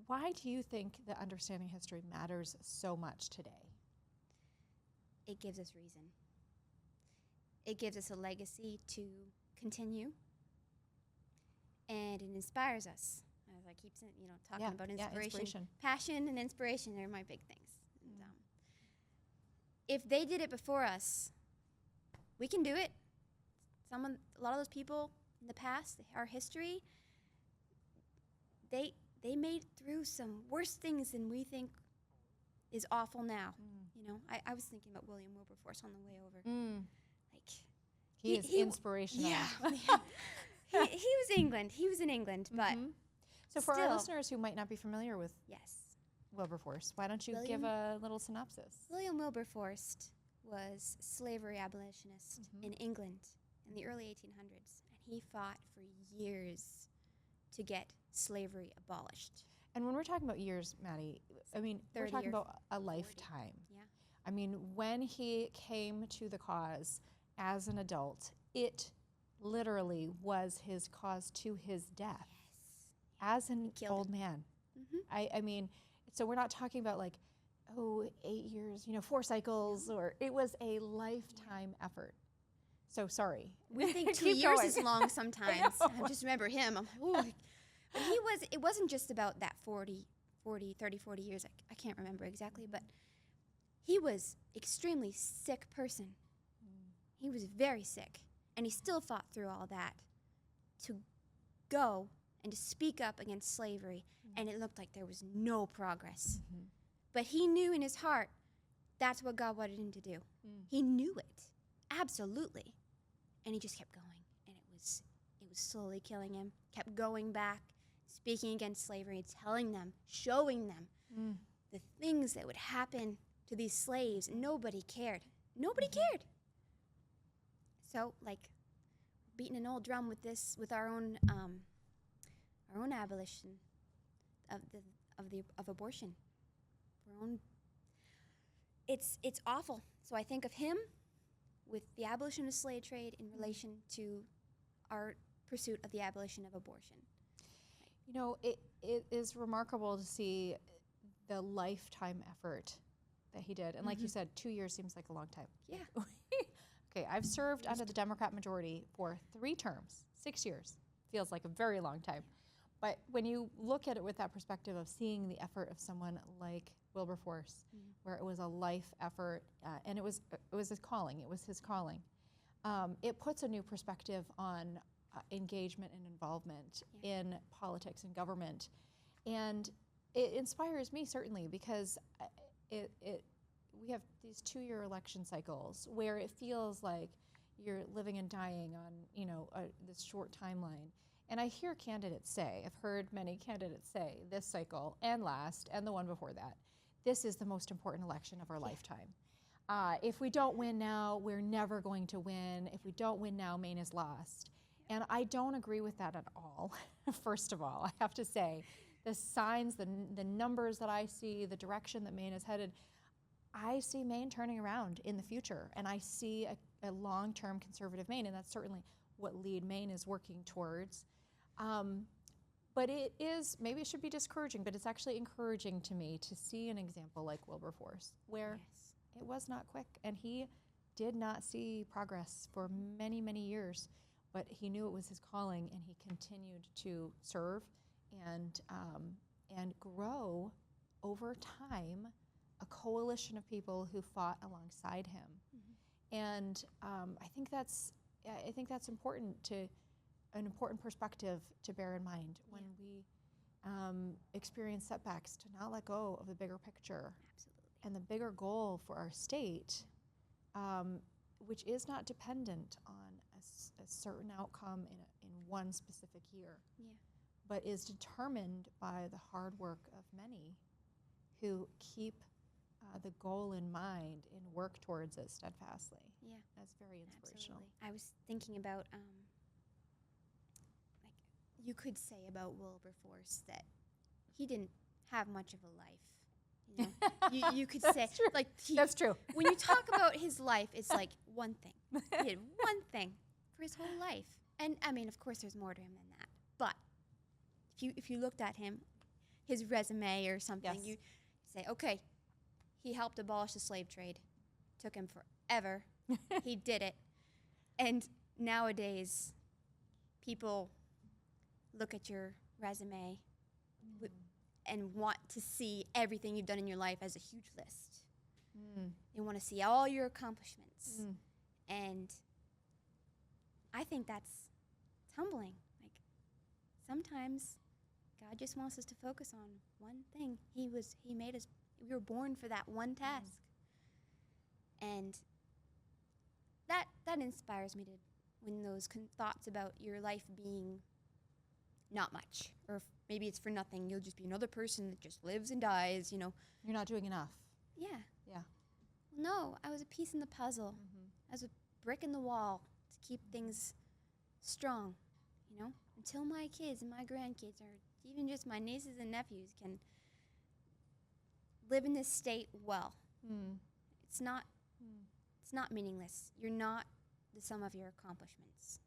Why do you think that understanding history matters so much today? It gives us reason. It gives us a legacy to continue, and it inspires us. As I keep saying, talking about inspiration. Passion and inspiration are my big things. And, if they did it before us, we can do it. A lot of those people in the past, our history, they made through some worse things than we think is awful now. I was thinking about William Wilberforce on the way over. He is inspirational. Yeah. he was England. He was in England, but so for our listeners who might not be familiar with yes, Wilberforce, why don't you give a little synopsis? William Wilberforce was slavery abolitionist in England in the early 1800s, and he fought for years to get slavery abolished. And when we're talking about years, Maddy, I mean, we're talking about a lifetime. Yeah. I mean, when he came to the cause as an adult, it literally was his cause to his death as an old man. I mean, so we're not talking about 8 years, 4 cycles, or it was a lifetime effort. So sorry. We think 2 years is long sometimes. I just remember him. I'm like, ooh. But it wasn't just about that 40 years. I can't remember exactly, but he was extremely sick person. He was very sick, and he still fought through all that to go and to speak up against slavery, and it looked like there was no progress. But he knew in his heart that's what God wanted him to do. He knew it, absolutely, and he just kept going, and it was slowly killing him, kept going back, speaking against slavery, telling them, showing them the things that would happen to these slaves. Nobody cared. Nobody cared. So, beating an old drum with our own abolition of abortion. It's awful. So I think of him with the abolition of slave trade in relation to our pursuit of the abolition of abortion. It is remarkable to see the lifetime effort that he did. And like you said, 2 years seems like a long time. Yeah. Okay, I've served under the Democrat majority for 3 terms. 6 years feels like a very long time. But when you look at it with that perspective of seeing the effort of someone like Wilberforce, where it was a life effort, and it was his calling. It was his calling. It puts a new perspective on engagement and involvement in politics and government, and it inspires me certainly because we have these 2-year election cycles where it feels like you're living and dying on this short timeline. And I hear candidates say, I've heard many candidates say this cycle and last and the one before that, this is the most important election of our lifetime. If we don't win now, we're never going to win. If we don't win now, Maine is lost. And I don't agree with that at all. First of all, I have to say, the signs, the numbers that I see, the direction that Maine is headed, I see Maine turning around in the future. And I see a long-term conservative Maine, and that's certainly what Lead Maine is working towards. But it is, maybe it should be discouraging, but it's actually encouraging to me to see an example like Wilberforce, where it was not quick, and he did not see progress for many, many years, but he knew it was his calling, and he continued to serve and grow over time a coalition of people who fought alongside him. And I think that's important an important perspective to bear in mind when we experience setbacks, to not let go of the bigger picture. Absolutely. And the bigger goal for our state, which is not dependent on a certain outcome in one specific year, but is determined by the hard work of many who keep the goal in mind and work towards it steadfastly. Yeah. That's very inspirational. Absolutely. I was thinking about, you could say about Wilberforce that he didn't have much of a life. You could say, true. That's true. When you talk about his life, it's like one thing. He did one thing for his whole life. And I mean, of course, there's more to him than that. But if you looked at him, his resume or something. Yes. You say, okay, he helped abolish the slave trade. Took him forever. He did it. And nowadays, people look at your resume and want to see everything you've done in your life as a huge list. They want to see all your accomplishments. And I think that's humbling. Like, sometimes God just wants us to focus on one thing. He made us, we were born for that one task. And that inspires me to, when those thoughts about your life being not much, or maybe it's for nothing, you'll just be another person that just lives and dies, you know. You're not doing enough. Yeah. Yeah. No, I was a piece in the puzzle. I was a brick in the wall to keep things strong, you know, until my kids and my grandkids, or even just my nieces and nephews, can live in this state well. It's not meaningless. You're not the sum of your accomplishments.